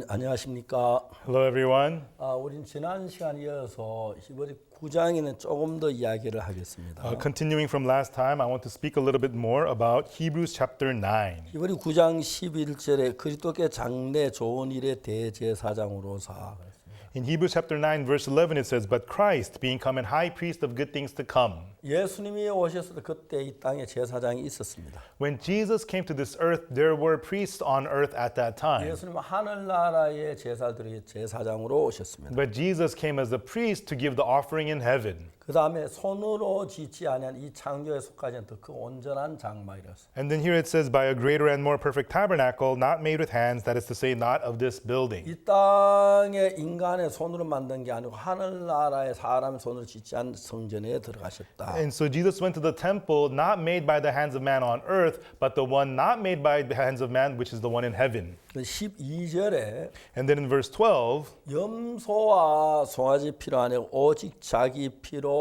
안녕하십니까? Hello, everyone. 우린 지난 시간에 이어서 히브리 9장에는 조금 더 이야기를 하겠습니다. Continuing from last time, I want to speak a little bit more about Hebrews chapter 9. 히브리 9장 11절에 그리스도께 장래 좋은 일의 대제사장으로서 In Hebrews chapter 9, verse 11, it says, But Christ, being come and high priest of good things to come. 예수님이 오셨을 때 그때 이 땅에 제사장이 있었습니다. When Jesus came to this earth, there were priests on earth at that time. 예수님은 하늘나라의 제사들이 제사장으로 오셨습니다. But Jesus came as a priest to give the offering in heaven. 그 다음에 손으로 짓지 아니한 이 창조에 속하지 않던 그 온전한 장막이었어요. And then here it says, By a greater and more perfect tabernacle, not made with hands, that is to say, not of this building. 이 땅에 인간의 손으로 만든 게 아니고 하늘나라의 사람의 손으로 짓지 않은 성전에 들어가셨다. And so Jesus went to the temple, not made by the hands of man on earth, but the one not made by the hands of man, which is the one in heaven. 12절에 And then in verse 12, 염소와 송아지 피로 아니고 오직 자기 피로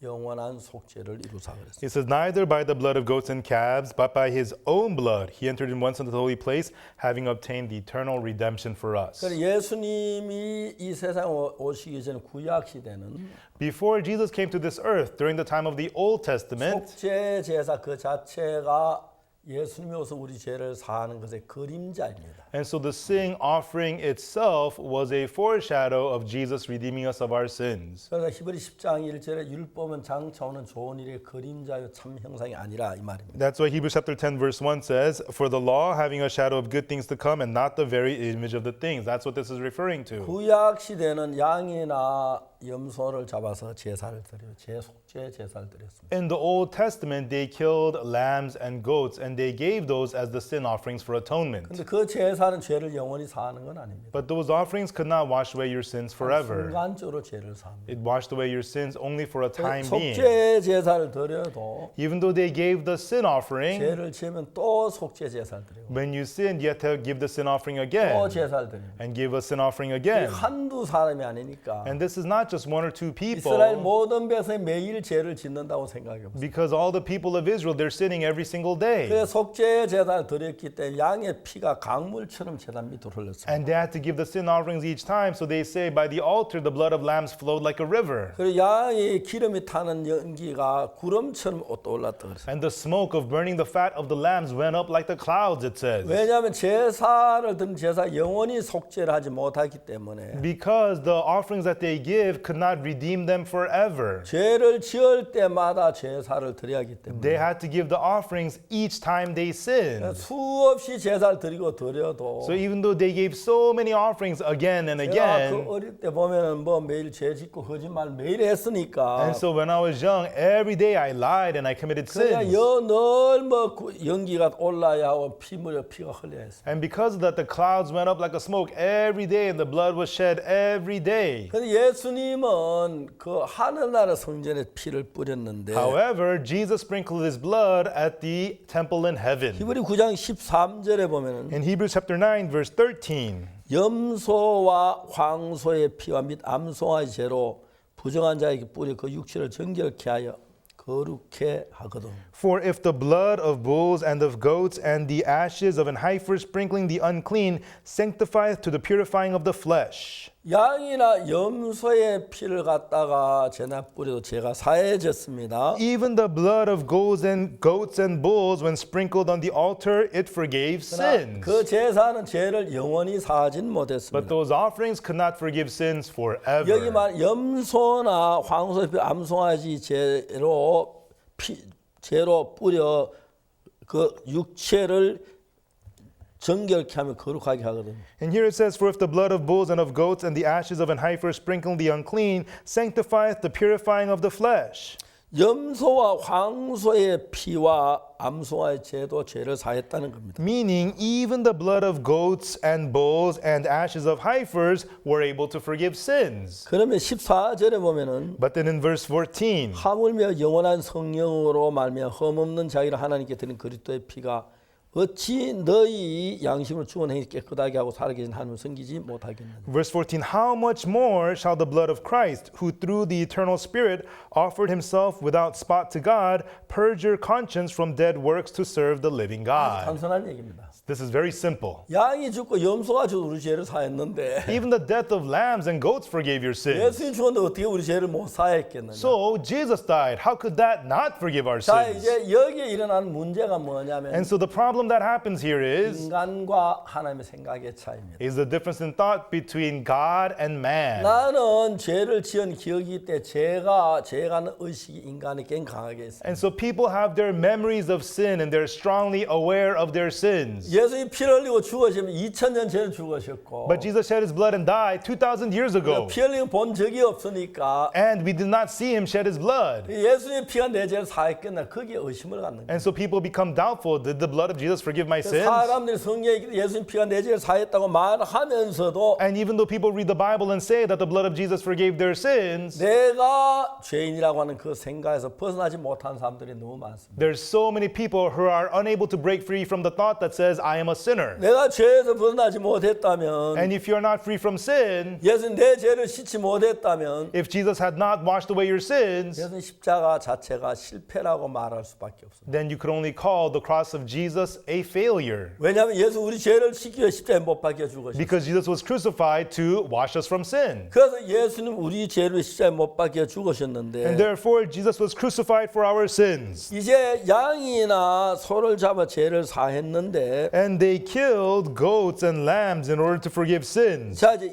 영원한 속죄를 이루사 그랬어요. it says, Neither by the blood of goats and calves, but by his own blood, he entered in once into the holy place, having obtained the eternal redemption for us. 그래서 예수님이 이 세상에 오시기 전에 구약 시대는 Before Jesus came to this earth, during the time of the Old Testament, 속죄 제사 그 자체가 예수님이 오서 우리 죄를 사하는 것의 그림자입니다. and so the sin offering itself was a foreshadow of Jesus redeeming us of our sins. 그래서 히브리 10장 1절에 율법은 장차 오는 좋은 일의 그림자요 참 형상이 아니라 이 말입니다. That's why Hebrews chapter 10 verse 1 says, For the law having a shadow of good things to come and not the very image of the things. That's what this is referring to. 구약 시대는 양이나 염소를 잡아서 제사를 드려요. 속죄 제사를 드렸습니다. In the Old Testament, they killed lambs and goats, and they gave those as the sin offerings for atonement. 근데 그 제사는 죄를 영원히 사하는 건 아닙니다. But those offerings could not wash away your sins forever. 순간적으로 죄를 사합니다. It washed away your sins only for a time being. 속죄 제사를 드려도 Even though they gave the sin offering, 죄를 지으면 또 속죄 제사를 드리고 when you sinned, you had to give the sin offering 또 again 제사를 드립니다. and give a sin offering again. 한두 사람이 아니니까 And this is not just one or two 이스라엘 people, 모든 백성이 매일 죄를 짓는다고 생각해 보세요. because all the people of Israel, they're sinning every single day. 그래서 속죄 제사를 드렸기 때문에 양의 피가 강물처럼 제단 밑으로 흘렀어요. And they had to give the sin offerings each time. So they say, by the altar, the blood of lambs flowed like a river. 그리고 양이 기름이 타는 연기가 구름처럼 올랐다 그랬어요. And the smoke of burning the fat of the lambs went up like the clouds, it says. 왜냐하면 제사를 드린 제사 영원히 속죄를 하지 못하기 때문에 Because the offerings that they give could not redeem them forever. 죄를 지을 때마다 제사를 드려야 하기 때문에 They had to give the offerings each time they sinned. 수없이 제사를 드리고 드려도 So even though they gave so many offerings again and 제가 그 again, 어릴 때 보면은 뭐 매일 죄 짓고 거짓말 매일 했으니까 and so when I was young, every day I lied and I committed 그냥 sins. 늘뭐 연기가 올라야 하고 피가 흘려야 했어요. And because of that, the clouds went up like a smoke every day and the blood was shed every day. 근데 예수님은 그 하늘나라 성전에 피를 뿌렸는데 However, Jesus sprinkled his blood at the temple in heaven. 히브리 9장 13절에 보면은 In Hebrews chapter 9, verse 13, 염소와 황소의 피와 및 암송아지 죄로 부정한 자에게 뿌려 그 육체를 정결케 하여 거룩해 하거든. For if the blood of bulls and of goats and the ashes of an heifer sprinkling the unclean sanctifieth to the purifying of the flesh. 양이나 염소의 피를 갖다가 죄나 뿌려도 죄가 사해졌습니다. Even the blood of goats and bulls, when sprinkled on the altar, it forgave sins. 그 제사는 죄를 영원히 사하진 But 못했습니다. those offerings could not forgive sins forever. 여기 말 염소나 황소의 피, 암송아지 죄로 뿌려 그 육체를 정결케 하면 거룩하게 하거든요. And here it says, For if the blood of bulls and of goats and the ashes of an heifer sprinkling the unclean sanctifieth the purifying of the flesh. 염소와 황소의 피와 암송아의 죄도 죄를 사했다는 겁니다. Meaning, even the blood of goats and bulls and ashes of heifers were able to forgive sins. 그러면 14절에 보면은 But then in verse 14, 하물며 영원한 성령으로 말미암아 흠없는 자기를 하나님께 드린 그리스도의 피가 어찌 너희 양심을 죽은 행위 깨끗하게 하고 살게 된 하나님을 섬기지 못하겠느냐. Verse 14, how much more shall the blood of Christ, who through the eternal Spirit offered himself without spot to God, purge your conscience from dead works to serve the living God? 단순한 얘기입니다. This is very simple. 양이 죽고 염소가 죽어 우리 죄를 사했는데 Even the death of lambs and goats forgave your sins. 예수님 죽었는데 어떻게 우리 죄를 못 사했겠느냐. So Jesus died. How could that not forgive our 자, sins? 이제 여기에 일어난 문제가 뭐냐면 And so the problem that happens here 인간과 하나님의 생각의 차이입니다. is the difference in thought between God and man. 나는 죄를 지은 기억이 때 죄가 하는 의식이 인간이 굉장히 강하게 있어요. And so people have their memories of sin and they're strongly aware of their sins. 예수님 피를 흘리고 죽으시면 2000년 전에 죽으셨고 But Jesus shed his blood and died 2,000 years ago. 피 흘리고 본 적이 없으니까 And we did not see him shed his blood. 예수님 피가 내 죄를 사했겠나 거기에 의심을 갖는 거예요. And so people become doubtful. Did the blood of Jesus forgive my sins? 사람들이 성경에 예수님 피가 내 죄를 사했다고 말하면서도 And even though people read the Bible and say that the blood of Jesus forgave their sins, 내가 죄인이라고 하는 그 생각에서 벗어나지 못한 사람들이 너무 많습니다. there's so many people who are unable to break free from the thought that says, I am a sinner. 내가 죄에서 벗어나지 못했다면 And if you're not free from sin, 예수님 내 죄를 씻지 못했다면 if Jesus had not washed away your sins, 예수님 십자가 자체가 실패라고 말할 수밖에 없습니다. then you could only call the cross of Jesus a failure. 왜냐하면 예수 우리 죄를 씻기 위해 십자가에 못 박혀 죽으셨어요. Because Jesus was crucified to wash us from sin. 그래서 예수님 우리 죄를 십자가에 못 박혀 죽으셨는데 And therefore, Jesus was crucified for our sins. 이제 양이나 소를 잡아 죄를 사했는데 And they killed goats and lambs in order to forgive sins. 자 이제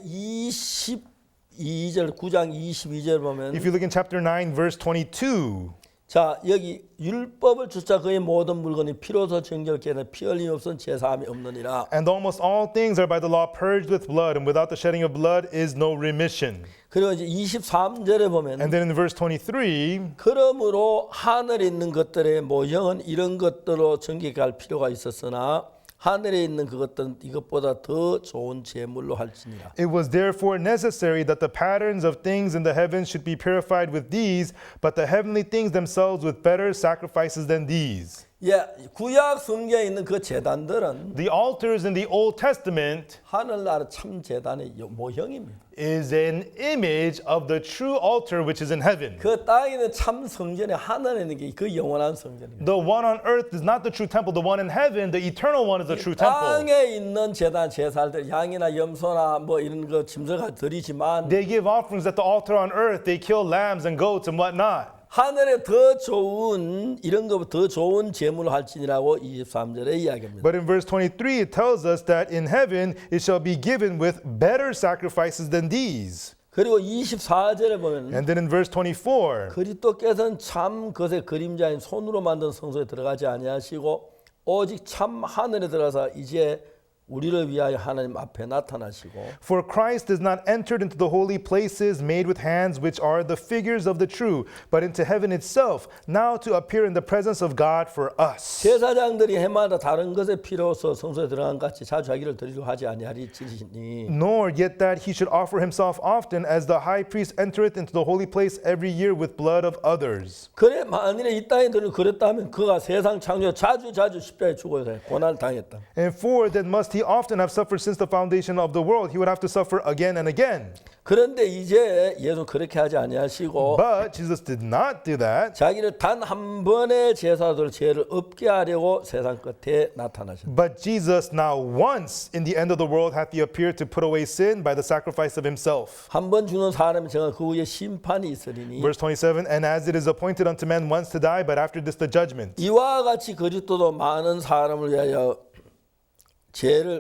22절 9장 22절 보면 If you look in chapter 9, verse 22, 자 여기 율법을 주자 그의 모든 물건이 피로서 정결케 하는 피 흘림 없은 제사함이 없느니라. and almost all things are by the law purged with blood, and without the shedding of blood is no remission. 그리고 이제 23절에 보면 And then in verse 23, 그러므로 하늘에 있는 것들의 모형은 이런 것들로 정결케 할 필요가 있었으나 하늘에 있는 그것들은 이것보다 더 좋은 제물로 할지니라. it was therefore necessary that the patterns of things in the heavens should be purified with these, but the heavenly things themselves with better sacrifices than these. 예, 구약 성경에 있는 그 제단들은 The altars in the Old Testament 하늘나라 참 제단의 모형입니다. is an image of the true altar which is in heaven. 그 땅에 있는 참 성전이 하늘에 있는 게 그 영원한 성전입니다. The one on earth is not the true temple. The one in heaven, the eternal one, is the true temple. 땅에 있는 제단 제사들 양이나 염소나 뭐 이런 거 짐승을 드리지만 They give offerings at the altar on earth. They kill lambs and goats and whatnot. 하늘에 더 좋은 이런 거 더 좋은 제물을 할지니라고 23절에 이야기합니다. But in verse 23, it tells us that in heaven it shall be given with better sacrifices than these. 그리고 24절에 보면 And then in verse 24, 그리스도께서는 참 것의 그림자인 손으로 만든 성소에 들어가지 아니하시고 오직 참 하늘에 들어가서 이제 우리를 위하여 하나님 앞에 나타나시고 for Christ is not entered into the holy places made with hands, which are the figures of the true, but into heaven itself, now to appear in the presence of God for us. 제사장들이 해마다 다른 것의 피로서 성소에 들어간 같이 자주 하기를 드리려 하지 아니하리니 Nor yet that he should offer himself often, as the high priest entereth into the holy place every year with blood of others. 그래 만일에 이 땅에 들어 그랬다면 그가 세상 창조 자주 십자가에 죽어야 돼 고난을 당했다. And for that must he often have suffered since the foundation of the world. He would have to suffer again and again. 그런데 이제 예수는 그렇게 하지 아니하시고 But Jesus did not do that. 자기를 단 한 번의 제사로 죄를 없게 하려고 세상 끝에 나타나셨다. But Jesus now once in the end of the world hath he appeared to put away sin by the sacrifice of himself. 한 번 죽는 사람이 정한 그 후에 심판이 있으리니 Verse 27, and as it is appointed unto men once to die, but after this the judgment. 이와 같이 그리스도도 많은 사람을 위하여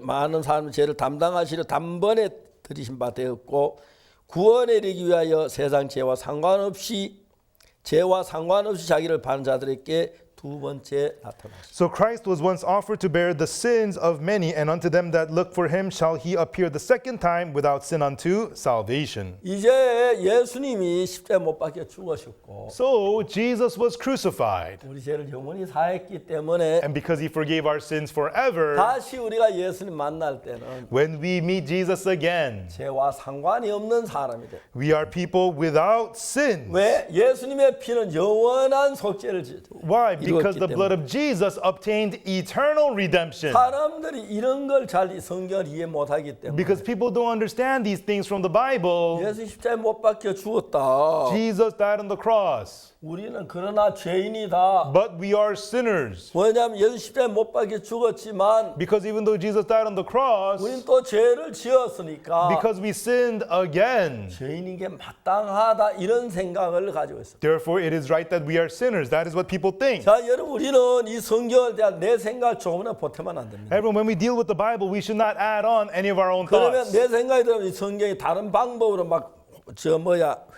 많은 사람의 죄를 담당하시려 단번에 들이신 바 되었고 구원에 이르기 위하여 세상 죄와 상관없이 자기를 바른 자들에게 두 번째 나타나셨습니다. So Christ was once offered to bear the sins of many, and unto them that look for him shall he appear the second time without sin unto salvation. 이제 예수님이 십자가에 못 박혀 죽으셨고 So Jesus was crucified, 우리 죄를 영원히 사했기 때문에 and because he forgave our sins forever, 다시 우리가 예수님 만날 때는 when we meet Jesus again, 죄와 상관이 없는 사람이 돼. we are people without sin. 왜? 예수님의 피는 영원한 속죄를 지어. Why? Because 이루었기 the blood 때문에. of Jesus obtained eternal redemption. 사람들이 이런 걸 잘 성경을 이해 못하기 때문에 Because people don't understand these things from the Bible. 예수 십자가에 못 박혀 죽었다. Jesus died on the cross, 우리는 그러나 죄인이다. but we are sinners. 왜냐하면 예수 십자가에 못 박혀 죽었지만 Because even though Jesus died on the cross, 우리는 또 죄를 지었으니까 because we sinned again, 죄인인 게 마땅하다 이런 생각을 가지고 있어요. therefore it is right that we are sinners. That is what people think. 자, 여러분 우리는 이 성경에 대한 내 생각을 조금이나 보태면 안 됩니다. Everyone, when we deal with the Bible, we should not add on any of our own 그러면 thoughts. 내 생각이 들으면 이 성경이 다른 방법으로 막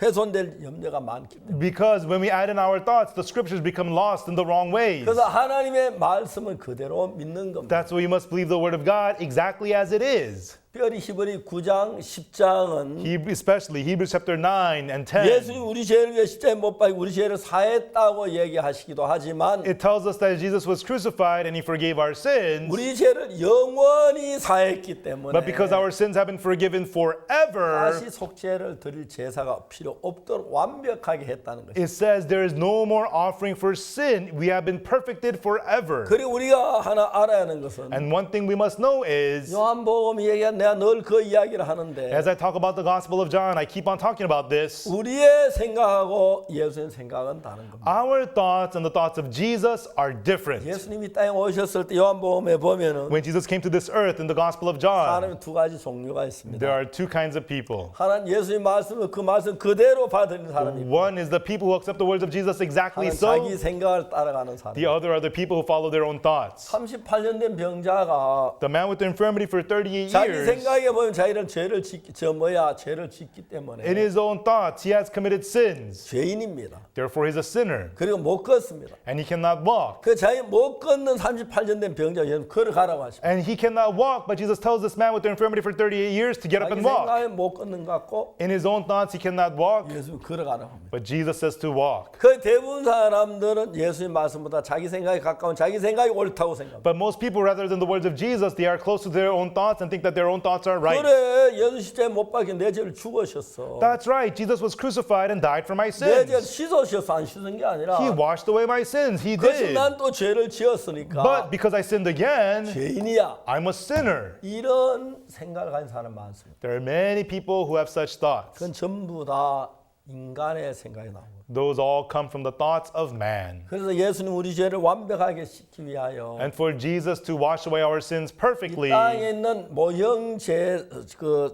훼손될 염려가 많기 때문에. Because when we add in our thoughts, the scriptures become lost in the wrong ways. 그래서 하나님의 말씀을 그대로 믿는 겁니다. That's why you must believe the word of God exactly as it is. 특별히 히브리 9장 10장은 Especially Hebrews chapter 9 and 10. 예수님 우리 죄를 위해 십자가에 못 박혀 우리 죄를 사했다고 얘기하시기도 하지만 It tells us that Jesus was crucified and he forgave our sins. 우리 죄를 영원히 사했기 때문에 But because our sins have been forgiven forever, 다시 속죄를 드릴 제사가 필요 없도록 완벽하게 했다는 것입니다. it says there is no more offering for sin. We have been perfected forever. 그리고 우리가 하나 알아야 하는 것은 And one thing we must know is, 요한복음 얘기한 내가 늘 그 이야기를 하는데 as I talk about the Gospel of John, I keep on talking about this. 우리의 생각하고 예수님 생각은 다른 겁니다. Our thoughts and the thoughts of Jesus are different. 예수님이 땅에 오셨을 때 요한복음에 보면은 When Jesus came to this earth in the Gospel of John, 사람이 두 가지 종류가 있습니다. there are two kinds of people. 하나는 예수님 말씀을 그 말씀 그대로 받아들이는 사람이 있고 One is the people who accept the words of Jesus exactly 하나는 so. 자기 생각을 따라가는 사람. The other are the people who follow their own thoughts. 38년 된 병자가 The man with the infirmity for 38 자기 years, 생각에 보면 자기는 죄를 짓기 때문에 in his own thoughts, he has committed sins. 죄인입니다. Therefore, he's a sinner. 그리고 못 걷습니다. And he cannot walk. 그 자기 못 걷는 38년 된 병자 예수님 걸어가라고 하십니다. And he cannot walk, but Jesus tells this man with the infirmity for 38 years to get up 자기 and walk. 생각에 못 걷는 것 같고 In his own thoughts, he cannot walk, 예수님 걸어가라고 합니다. but Jesus says to walk. 그 대부분 사람들은 예수님 말씀보다 자기 생각에 가까운 자기 생각이 옳다고 생각합니다. But most people, rather than the words of Jesus, they are close to their own thoughts and think that their own thoughts are right. 그래 예수 십자가에 못 박혀 내 죄를 죽으셨어. That's right. Jesus was crucified and died for my 내 죄를 sins. 씻으셨어 안 씻은 게 아니라 He washed away my sins. He 그래서 did. 난 또 죄를 지었으니까 But because I sinned again, 죄인이야. I'm a sinner. 이런 생각을 가진 사람 많습니다. There are many people who have such thoughts. 그건 전부 다 인간의 생각이 나옵니다. Those all come from the thoughts of man. 그래서 예수님 우리 죄를 완벽하게 씻기 위하여 And for Jesus to wash away our sins 이 perfectly, 땅에 있는 모형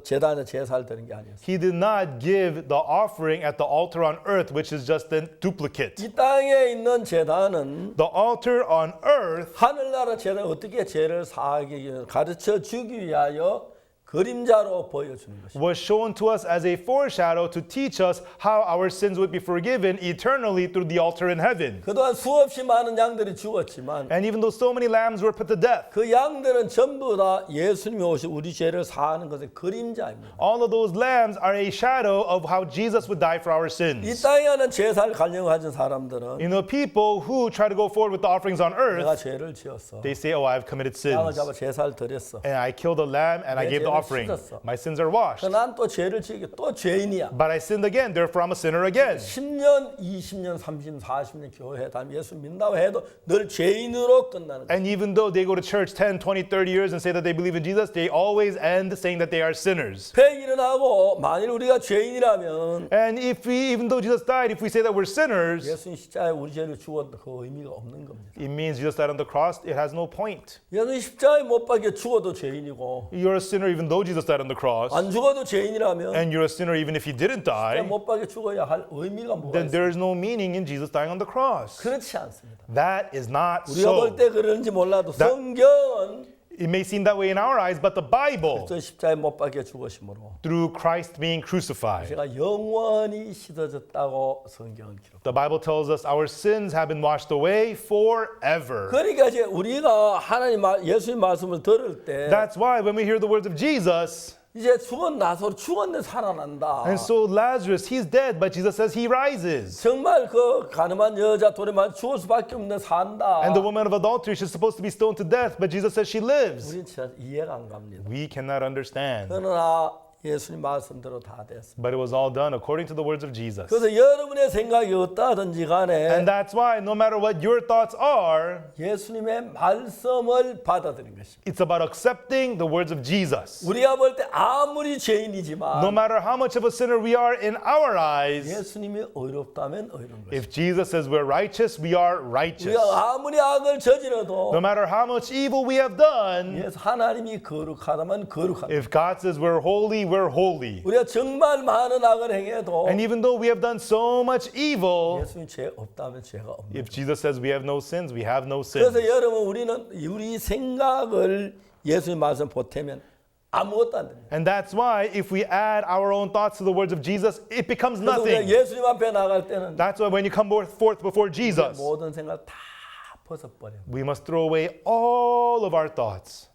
제단에 제사를 드리는 게 아니었어요. he did not give the offering at the altar on earth, which is just a duplicate. 이 땅에 있는 제단은 The altar on earth 하늘나라 제단 어떻게 죄를 사하게 가르쳐 주기 위하여 그림자로 보여주는 것입니다. was shown to us as a foreshadow to teach us how our sins would be forgiven eternally through the altar in heaven. 그동안 수없이 많은 양들이 죽었지만 And even though so many lambs were put to death, 그 양들은 전부 다 예수님이 오시 우리 죄를 사하는 것의 그림자입니다. all of those lambs are a shadow of how Jesus would die for our 이 sins. 땅에 하는 제사를 가진 사람들은 You know, people who try to go forward with the offerings on 내가 earth, 죄를 지었어. they say, oh, I've committed 양을 sins. 잡아 제사를 드렸어. And I killed a lamb and I 내 gave the 죄를 offering. 씻었어. My sins are washed. 난 또 죄를 지게 또 죄인이야. But I sinned again, therefore I'm a sinner again. 10년, 20년, 30년, 40년 교회 다니면 예수 믿는다고 해도 늘 죄인으로 끝나는 거야. And even though they go to church 10, 20, 30 years and say that they believe in Jesus, they always end saying that they are sinners. 폐 일어나고 만일 우리가 죄인이라면 And if we, even though Jesus died, if we say that we're sinners, 예수님 십자가에 우리 죄를 죽어도 그 의미가 없는 겁니다. it means Jesus died on the cross. It has no point. 예수님 십자가에 못 박혀 죽어도 죄인이고 You're a sinner even though Jesus died on the cross. 안 죽어도 죄인이라면 And you're a sinner even if he didn't die. 못 박혀 죽어야 할 의미가 뭐가 Then 있어요? there is no meaning in Jesus dying on the cross. 그렇지 않습니다. That is not 우리가 볼 so. 때 그런지 몰라도 성경은 It may seem that way in our eyes, but the Bible, 저 십자가에 못 박혀 죽으심으로 through Christ being crucified, 제가 영원히 씻어졌다고 성경은 기록. the Bible tells us our sins have been washed away forever. 그러니까 이제 우리가 예수님 말씀을 들을 때 That's why when we hear the words of Jesus, 이제 죽었는데 살아난다. and so Lazarus, he's dead, but Jesus says he rises. 정말 그 가늠한 여자 돌에만 죽을 수밖에 없는데 산다. And the woman of adultery, she's supposed to be stoned to death, but Jesus says she lives. 우리는 진짜 이해가 안 갑니다. We cannot understand. 그러나 예수님 말씀대로 다 됐습니다. but it was all done according to the words of Jesus. 그래서 여러분의 생각이 어떠하든지 간에 And that's why no matter what your thoughts are, 예수님의 말씀을 받아들인 것입니다. it's about accepting the words of Jesus. 우리가 볼 때 아무리 No 죄인이지만 matter how much of a sinner we are in our eyes, 예수님이 의롭다면 의로운 것입니다. if Jesus says we're righteous, we are righteous. 우리가 아무리 악을 저지러도 No matter how much evil we have done, 예수 하나님이 거룩하다면 거룩합니다. if God says we're holy, we're holy. 우리가 정말 많은 악을 행해도 And even though we have done so much evil, 예수님 죄 없다면 죄가 없습니다. if Jesus says we have no sins, we have no 그래서 sins. 여러분 우리는 우리 생각을 예수님 말씀 보태면 아무것도 안 됩니다. And that's why if we add our own thoughts to the words of Jesus, it becomes 그래서 우리가 nothing. 예수님 앞에 나갈 때는 That's why when you come forth before Jesus, 모든 생각 다 벗어버려요. we must throw away all of our thoughts.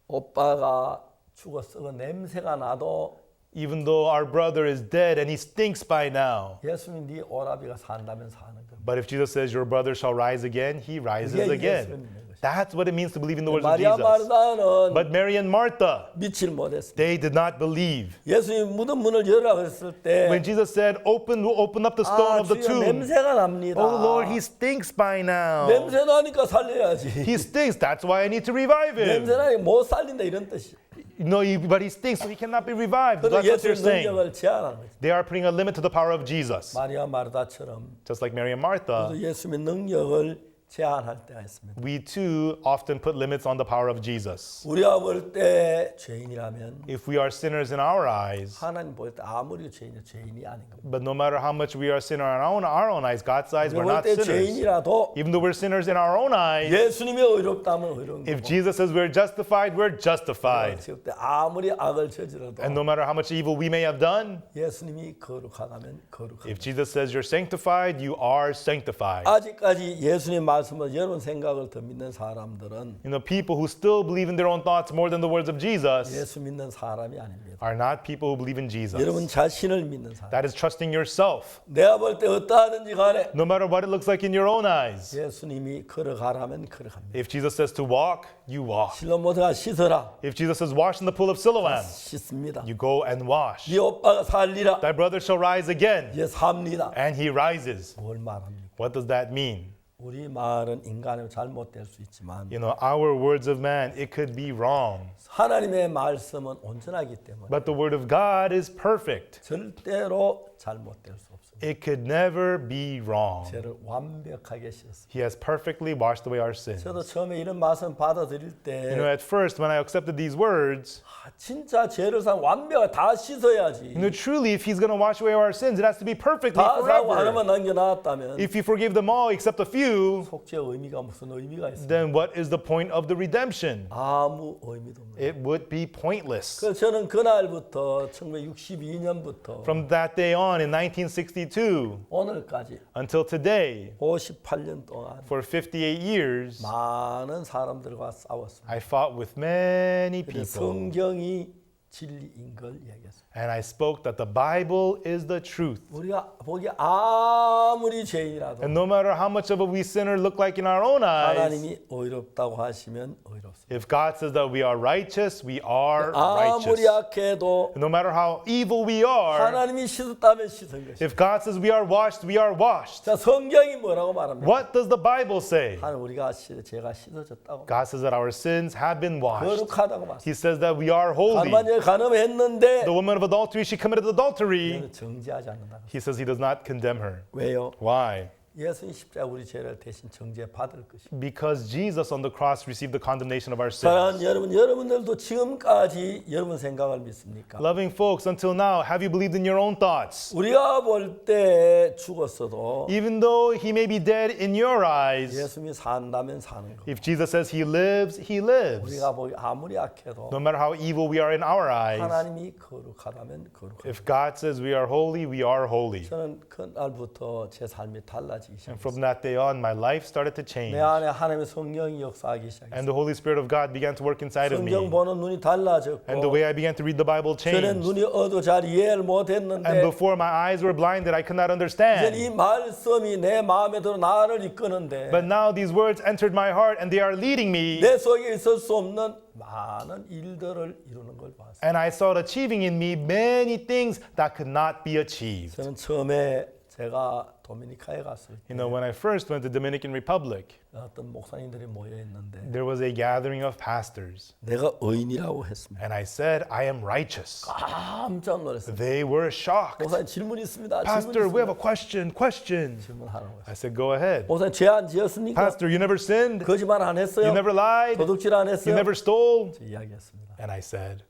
오빠가 죽었어. 그 냄새가 나도 Even though our brother is dead and he stinks by now. 예수님 네 오라비가 산다면 사는 겁니다. But if Jesus says your brother shall rise again, he rises 그게 again. 예수를 믿는 것이죠. That's what it means to believe in the words of 마리아 Jesus. 마르다는 But Mary and Martha, 믿질 못했습니다. they did not believe. 예수님 무덤 문을 열으라고 했을 때 When Jesus said, open up the stone of the 주여 tomb. 냄새가 납니다. Oh Lord, he stinks by now. 냄새 나니까 살려야지. He stinks. That's why I need to revive him. 냄새 나니까 못 살린다 이런 뜻이에요. No, but he stinks, so he cannot be revived. 그래서 That's what they're 예수의 saying. 능력을 제한한 거죠. They are putting a limit to the power of Jesus. 마리아 마르다처럼 Just like Mary and Martha, 또 예수님의 능력을 제한할 때가 있습니다. we too often put limits on the power of Jesus. 우리가 볼 때 죄인이라면 If we are sinners in our eyes, 하나님 볼 때 아무리 죄인이 아닌 겁니다. but no matter how much we are sinner in our own eyes, God's eyes, we're 우리가 볼 not 때 sinners. 죄인이라도 Even though we're sinners in our own eyes, 예수님이 의롭다면 의로운 if 거고 Jesus says we're justified, we're justified. 그 아무리 악을 저지러도 And no matter how much evil we may have done, 예수님이 거룩하다면 거룩합니다. if Jesus says you're sanctified, you are sanctified. 아직까지 예수님 말씀을 여러분 생각을 더 믿는 사람들은 You know, people who still believe in their own thoughts more than the words of Jesus 예수 믿는 사람이 아닙니다. are not people who believe in 여러분 Jesus. 자신을 믿는 사람. That is trusting yourself. 내가 볼 때 어떠하든지 간에 No matter what it looks like in your own eyes. 예수님이 걸어가라면 걸어갑니다. If Jesus says to walk, you walk. 실로 모두가 씻어라. If Jesus says wash in the pool of Siloam, 씻습니다. you go and wash. 네 오빠가 살리라. Thy brother shall rise again. 예, 삽니다. And he rises. 뭘 말합니까? What does that mean? 우리 말은 인간의 잘못될 수 있지만 You know, our words of man, it could be wrong. 하나님의 말씀은 온전하기 때문에 But the word of God is perfect. 절대로 잘못될 수 없습니다. It could never be wrong. 죄를 완벽하게 씻었습니다. He has perfectly washed away our sins. 저도 처음에 이런 말씀 받아들일 You know, 때 at first, when I accepted these words, 진짜 죄를 산 완벽하게 다 씻어야지. you know, truly, if he's going to wash away our sins, it has to be perfectly 다 사고 forever. 하나만 남겨놨다면 If he forgave them all except a few, 속죄의 의미가 무슨 의미가 있습니까? then what is the point of the redemption? 아무 의미도 없는 거예요. It would be pointless. 그래서 저는 그날부터 1962년부터 From that day on in 1962 오늘까지 until today, 58년 동안 for 58 years, 많은 사람들과 싸웠습니다. I fought with many 그래서 people. 성경이 진리인 걸 얘기했습니다. And I spoke that the Bible is the truth. 우리가 보기 아무리 죄인이라도 And no matter how much of a we sinner look like in our own eyes, 하나님이 의롭다고 하시면 의롭습니다. if God says that we are righteous, we are 아무리 righteous. 약해도 No matter how evil we are, 하나님이 씻었다면 씻은 것이다. if God says we are washed, we are washed. 자, 성경이 뭐라고 말합니까? What does the Bible say? 하나님 우리가 제가 씻어졌다고 God says that our sins have been washed. 거룩하다고 말씀. He says that we are holy. 가만히 간음했는데 The woman of adultery, she committed adultery. 이거는 정죄하지 않는다. He says he does not condemn her. 왜요? Why? 예수님 십자가 우리 죄를 대신 정죄 받을 것이. Because Jesus on the cross received the condemnation of our 사랑하는 sins. 여러분, 여러분들도 지금까지 여러분 생각을 믿습니까? Loving folks, until now, have you believed in your own thoughts? 우리가 볼 때 죽었어도 Even though he may be dead in your eyes, 예수님이 산다면 사는 거. if Jesus says he lives, he lives. 우리가 보기 아무리 약해도 No matter how evil we are in our eyes, 하나님이 거룩하다면 거룩하다. if God says we are holy, we are holy. 저는 그날부터 제 삶이 달라지기 달라지기 And 시작했어요. from that day on, my life started to change. 내 안에 하나님의 성령이 역사하기 And 시작했어요. the Holy Spirit of God began to work inside of me. 성경 보는 눈이 달라졌고 And the way I began to read the Bible 전에 changed. 눈이 어두워 잘 이해를 And 못했는데 before my eyes were blinded, I could not 이제 이 understand. 말씀이 내 마음에 들어 나를 이끄는데 But now these words entered my heart and they are leading me. 내 속에 있을 수 없는 많은 일들을 이루는 걸 봤어요. And I saw it achieving in me many things that could not be achieved. 저는 처음에 제가 도미니카에 갔을 때 You know, when I first went to Dominican Republic, 어떤 목사님들이 모여 있는데 there was a gathering of pastors. 내가 의인이라고 했습니다. And I said, I am righteous. 깜짝 놀랐어요. They were shocked. 목사님 질문 있습니다. Pastor, we have a 질문 있습니다. question. 질문하라고 했어요. I said, go ahead. 목사님 죄 안 지었습니까? Pastor, you never sinned. 거짓말 안 You 했어요? never lied. 도둑질 안 You 했어요? never stole. 저 이야기했습니다. And I said,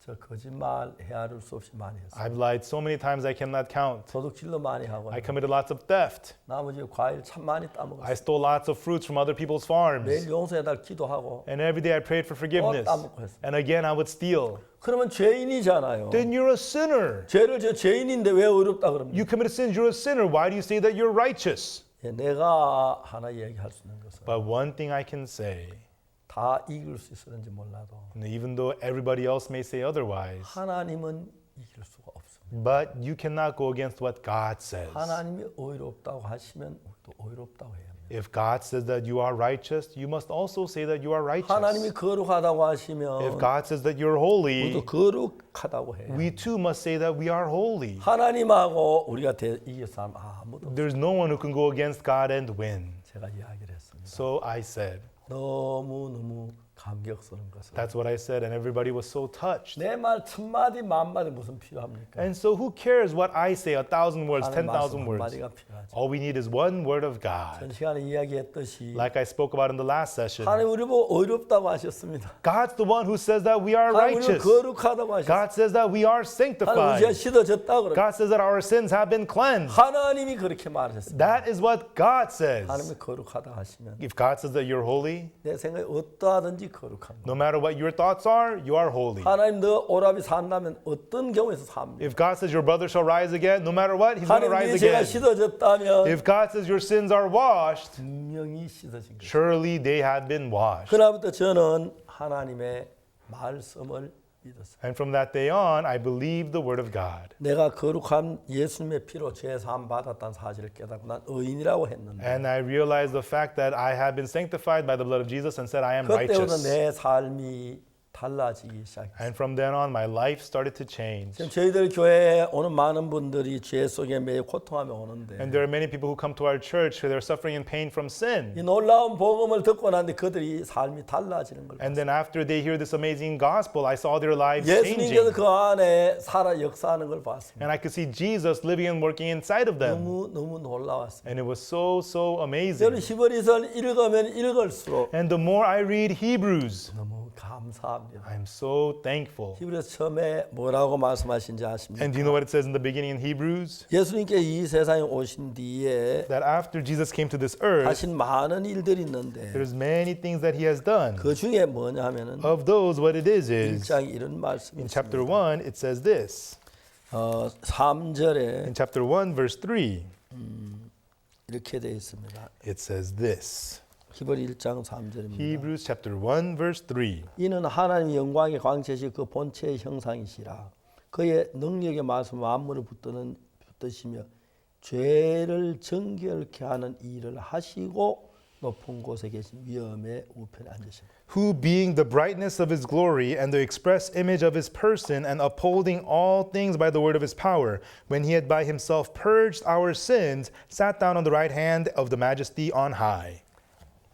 저 거짓말 헤아릴 수 없이 많이 했어요. I've lied so many times I cannot count. 도둑질도 많이 하고 I committed lots of theft. 나머지 과일 참 많이 I 따먹었어요. stole lots of fruits from other people's farms. 매일 용서해달 기도하고 And every day I prayed for forgiveness. 따먹고 했어요. And again, I would steal. 그러면 죄인이잖아요. Then you're a sinner. 죄를 저 죄인인데 왜 어렵다 그럽니까? You committed sins, you're a sinner. Why do you say that you're righteous? 예, 내가 하나 얘기할 수 있는 것은 But one thing I can say, 다 이길 수 있었는지 몰라도 and even though everybody else may say otherwise, 하나님은 이길 수가 없습니다. but you cannot go against what God says. 하나님이 의롭다고 하시면 우리도 의롭다고 해야 합니다. If God says that you are righteous, you must also say that you are 하나님이 righteous. 거룩하다고 하시면 If God says that you're holy, 우리도 거룩하다고 해요. we too must say that we are holy. 하나님하고 우리가 이길 사람 아무도 없어요. There's no one who can go against God and win. 제가 이야기를 했습니다. So I said, 너무너무 감격스러운 것은 that's what I said, and everybody was so touched. 내 말 천마디 만마디 무슨 필요합니까? And so who cares what I say, 1,000 words, 하나님 말씀 10,000 words? 한마디가 필요하죠. All we need is one word of God. 전 시간에 이야기했듯이 Like I spoke about in the last session, 하나님 우리 보고 의롭다고 하셨습니다. God's the one who says that we are 하나님 우리를 righteous. 거룩하다고 하셨습니다. God says that we are 하나님 우리가 sanctified. 씻어졌다 그러고 God says that our sins have been cleansed. 하나님이 그렇게 말하셨습니다. That is what God says. 하나님이 거룩하다 하시면 If God says that you're holy, 내 생각에 어떠하든지 거룩한 거. no matter what your thoughts are, you are holy. 하나님 너 오라비 산다면 어떤 경우에서 삽니다. If God says your brother shall rise again, no matter what, he's going to 하나님 rise 네 죄가 again. 씻어졌다면 If God says your sins are washed, 분명히 씻어진 거예요. surely they have been washed. 그날부터 저는 하나님의 말씀을 믿었어요. And from that day on, I believed the word of God. 내가 거룩한 예수님의 피로 죄 사함 받았다는 사실을 깨닫고 난 의인이라고 했는데 And I realized the fact that I have been sanctified by the blood of Jesus and said I am 그때부터 righteous. 내 삶이 달라지기 시작했어요. And from then on, my life started to change. 지금 저희들 교회에 오는 많은 분들이 죄 속에 매여 고통하며 오는데 And there are many people who come to our church who they're suffering in pain from sin. 이 놀라운 복음을 듣고 난데 그들이 삶이 달라지는 걸 And 봤어요. then after they hear this amazing gospel, I saw their lives 예수님께서 changing. 그 안에 살아 역사하는 걸 봤습니다. And I could see Jesus living and working inside of them. 너무 놀라웠습니다. And it was so 저는 amazing. 히브리서를 읽으면 읽을수록 And the more I read Hebrews, 너무 감사합니다. I'm so thankful. 히브리서 처음에 뭐라고 말씀하신지 아십니까? And do you know what it says in the beginning in Hebrews? 예수님께 이 세상에 오신 뒤에 That after Jesus came to this earth, 하신 많은 일들이 있는데 there's many things that he has done. 그 중에 뭐냐면은 Of those, what it is 1장 이런 말씀이 in chapter 있습니다. 1, it says this. 3절에 In chapter 1, verse 3, 이렇게 되어 있습니다. it says this. 히브리 1장 3절입니다. Hebrews chapter 1, verse 3. 이는 하나님의 영광의 광채시 그 본체의 형상이시라. 그의 능력의 말씀 만물을 붙드시며 죄를 정결케 하는 일을 하시고 높은 곳에 계신 위엄의 우편에 앉으십니다. Who being the brightness of his glory and the express image of his person and upholding all things by the word of his power, when he had by himself purged our sins, sat down on the right hand of the majesty on high.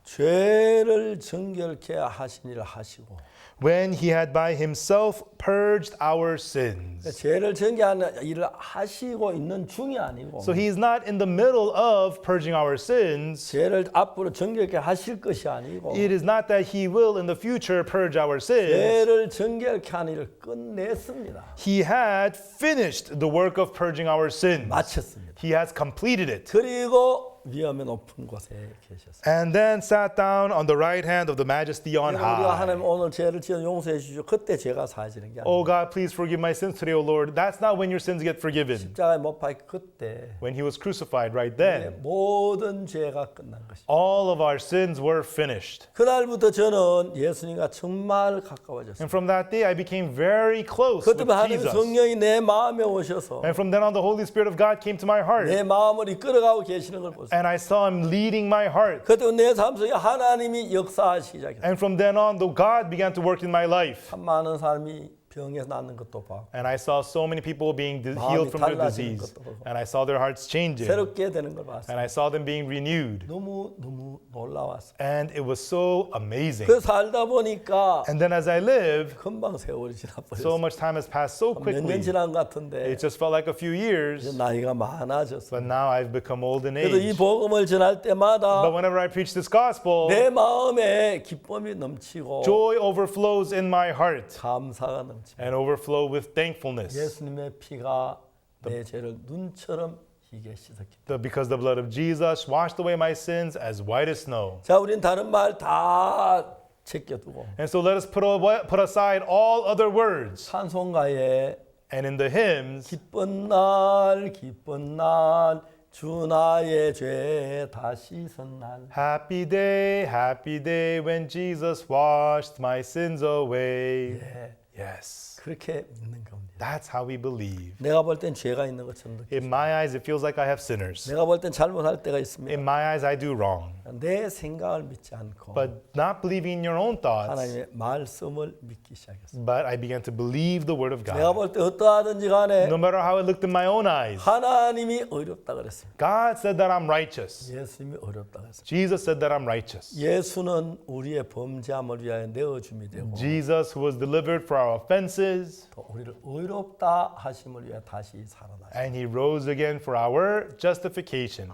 죄를 정결케 하신 일을 하시고 When he had by himself purged our sins. 죄를 정결하는 일을 하시고 있는 중이 아니고 So he is not in the middle of purging our sins. 죄를 앞으로 정결케 하실 것이 아니고 It is not that he will in the future purge our sins. 죄를 정결케 하는 일을 끝냈습니다. He had finished the work of purging our sins. 마쳤습니다. He has completed it. 그리고 위엄의 높은 곳에 계셨어요. and then sat down on the right hand of the majesty on 우리가 high. 하나님 오늘 죄를 지어 용서해 주시오. 그때 죄가 사해지는 게 Oh 아니에요. God, please forgive my sins today, O Lord. That's not when your sins get forgiven. 십자가에 못 박히 그때 When he was crucified, right then, 모든 죄가 끝난 것이죠. all of our sins were finished. 그날부터 저는 예수님과 정말 가까워졌어요. And from that day, I became very close with 그때부터 하나님 Jesus. 성령이 내 마음에 오셔서 And from then on, the Holy Spirit of God came to my heart. 내 마음을 이끌어가고 계시는 걸 보세요. And I saw him leading my heart. 그때 내 삶 속에 하나님이 역사하시기 시작했어요. And from then on, the God began to work in my life. 참 많은 사람이 병에서 낫는 것도 봤고 And I saw so many people being healed from their 달라지는 disease. 것도 보고. And I saw their hearts changing. 새롭게 되는 걸 봤어요. And I saw them being renewed. 너무 놀라웠어요. And it was so amazing. 그 살다 보니까 And then as I live, 금방 세월이 so 지나버렸어요. much time has passed so 몇 quickly. 년 지난 것 같은데 It just felt like a few 이제 years. 나이가 많아졌어요. But now I've become old in 그래도 이 age. 복음을 전할 때마다 But whenever I preach this gospel, 내 마음에 기쁨이 넘치고 joy overflows in my heart 감사가 넘치고 and overflow with thankfulness. 예수님의 피가 내 죄를 눈처럼 희게 씻었기 Because the blood of Jesus washed away my sins as white as snow. 때문에 자 우린 다른 말 다 제껴두고 And so let us put aside all other words. 찬송가에 And in the hymns, 기쁜 날 주 나의 죄 다 씻은 날 happy day when Jesus washed my sins away. Yes. 그렇게 믿는 겁니다. That's how we believe. 내가 볼 땐 죄가 있는 것처럼 느껴. In my eyes, it feels like I have sinners. 내가 볼 땐 잘못할 때가 있습니다. In my eyes, I do wrong. 내 생각을 믿지 않고 But not believing in your own thoughts, 하나님의 말씀을 믿기 시작했어요. but I began to believe the word of 내가 God. 볼 때 어떠하든지 간에 No matter how it looked in my own eyes, 하나님이 어렵다 그랬습니다. God said that I'm righteous. 예수님이 어렵다 그랬어요. Jesus said that I'm righteous. 예수는 우리의 범죄함을 위하여 내어줌이 되고 Jesus, who was delivered for our offenses, 또 우리를 어렵다 하심을 위하여 다시 살아나셨어요. and he rose again for our justification.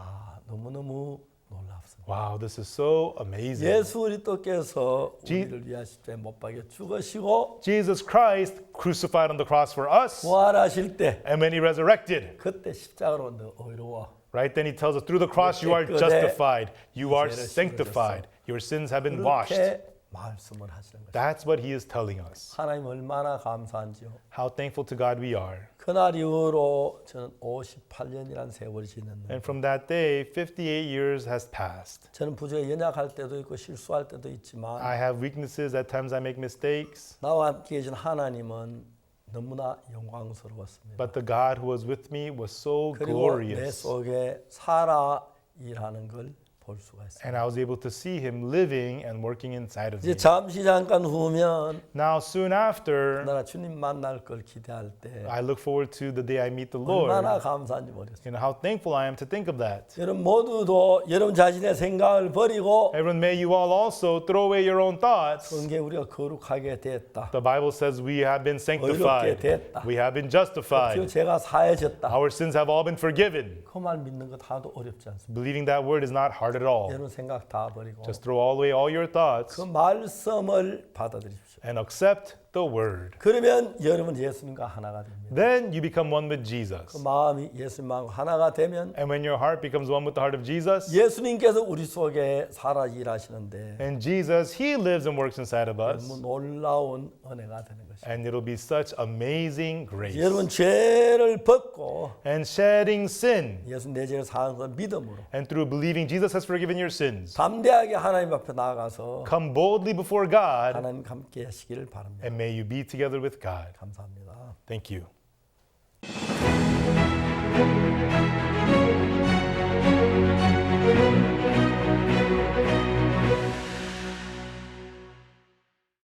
너무너무 놀랍습니다. Wow, this is so amazing. 예수 그리스도께서 우리를 위하여 십자가에 못 박여 죽으시고 Jesus Christ crucified on the cross for us, 부활하실 때 and when he resurrected, 그때 십자가로 너 어려워. right, then he tells us through the cross you are justified, you are sanctified, your sins have been washed. 그렇게 말씀을 하시는 거예요. That's what he is telling us. 하나님 얼마나 감사한지요. How thankful to God we are. 그날 이후로 저는 58년이라는 세월이 지났는데 And from that day, 58 years has passed. 저는 부족에 연약할 때도 있고 실수할 때도 있지만 I have weaknesses, at times I make mistakes, 나와 함께 계신 하나님은 너무나 영광스러웠습니다. but the God who was with me was so 그리고 내 glorious. 속에 살아 일하는 걸 볼 수가 있어요. And I was able to see him living and working inside of 이제 me. 잠시 잠깐 후면 Now, soon after, 나라 주님 만날 걸 기대할 때 I look forward to the day I meet the 얼마나 Lord. 감사한지 모르겠어요. You know how thankful I am to think of that. 여러분 모두도 여러분 자신의 생각을 버리고 Everyone, may you all also throw away your own thoughts. 성경에 우리가 거룩하게 됐다. The Bible says we have been sanctified, 됐다. we have been 그 justified, 죄가 사해졌다. our sins have all been forgiven. 그 말 믿는 것 하나도 어렵지 않습니다. Believing that word is not hard at all. 여러분 생각 다 버리고 Just throw all away all your thoughts 그 말씀을 받아들이십시오. and accept the word. 그러면 여러분 예수님과 하나가 됩니다. Then you become one with 그 Jesus. 마음이 예수님하고 하나가 되면 And when your heart becomes one with the heart of Jesus, 예수님께서 우리 속에 살아 일하시는데 and Jesus, He lives and works inside of us, 너무 놀라운 은혜가 되는 것입니다. and it'll be such amazing grace. 여러분 죄를 벗고 And shedding sin, 예수 내 죄를 사는 것 믿음으로 and through believing Jesus has forgiven your sins, 담대하게 하나님 앞에 나아가서 come boldly before God, 하나님 함께 하시기를 바랍니다. and may you be together with God. 감사합니다. Thank you.